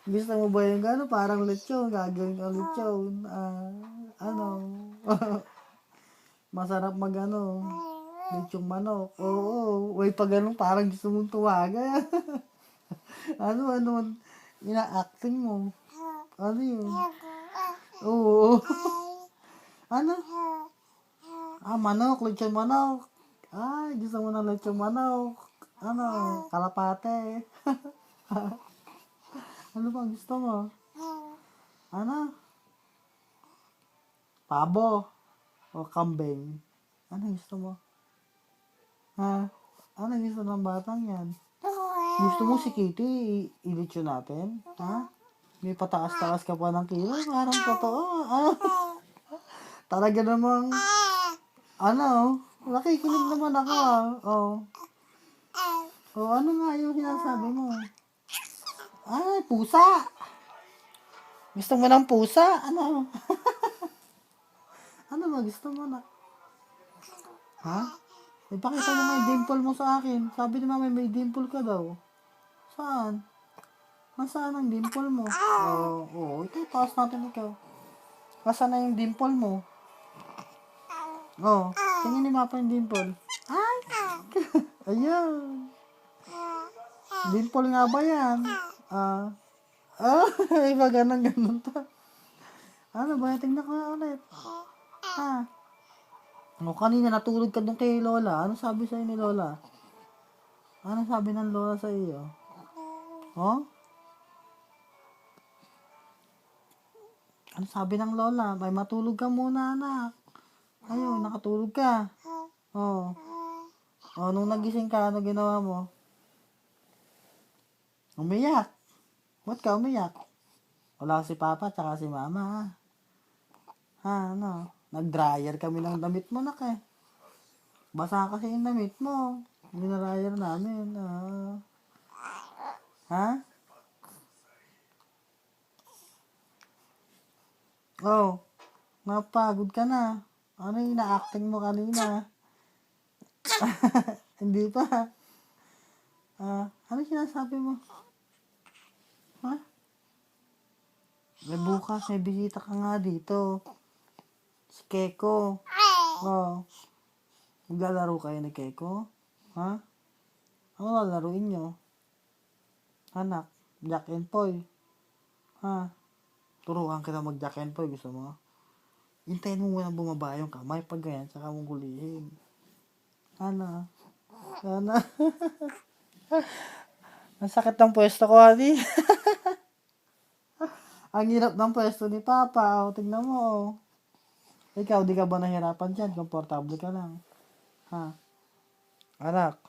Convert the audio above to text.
Gusto mo ba yung gano'n? Parang lechon. Gagawin ka lechon. Ano? Masarap mag-ano. Lechong manok. Oo. Way pa ganun. Parang gusto mong tuwagan. Ano? Ina-acting mo. Ano yun? Oo. Ano? Manok. Lechon manok. Ay, gusto mo ng lechon manok. Ano? Kalapate. Ano ba gusto mo? Ano? Pabo. O kambing. Ano gusto mo? Ha? Ano gusto ng batang yan? Gusto mo si Kitty i-lechon natin? Ha? May pataas-taas ka pa ng kilo? Parang totoo. Talaga namang, nakikinig naman ako Oh. Ano nga yung sinasabi mo? Pusa! Gusto mo ng pusa? Ano? Ano ba gusto mo na? Ha? Ipakita mo nga yung dimple mo sa akin. Sabi ni mama may dimple ka daw. Saan? Nasaan ang dimple mo? Ito, taas natin ikaw. Nasaan na yung dimple mo? Tingin ni mapa yung dimple. Ay! Ayan. Dimple nga ba yan? Iba ganun to. Ano ba? Tingnan ko nga ulit. Kanina natulog ka dun kay Lola. Ano sabi sa'yo ni Lola? Ano sabi ng Lola sa iyo? Ano sabi ng Lola? May matulog ka muna, anak. Ayun, nakatulog ka. Nung nagising ka, ano ginawa mo? Umiyak. Ba't ka umiyak? Wala si Papa, tsaka si Mama. Nag-dryer kami ng damit mo, nak eh. Basa kasi yung damit mo. Dinryer namin. Napagod ka na. Ano yung ina-acting mo kanina? Hindi pa. Ano sinasabi mo? Bukas may bisita ka nga dito. Si Keko. Maglalaro kayo ni Keko? Ano lalaruin nyo? Anak, Jack and Poy. Turuan kita mag Jack and Poy. Gusto mo? Hintayin mo muna bumaba yung kamay. Pag ganyan, saka mong hulihin. Ano? Ang sakit ng pwesto ko, Adi. Ang hirap ng pwesto ni Papa. Tingnan mo. Ikaw, di ka ba nahirapan dyan? Komportable ka lang. Anak.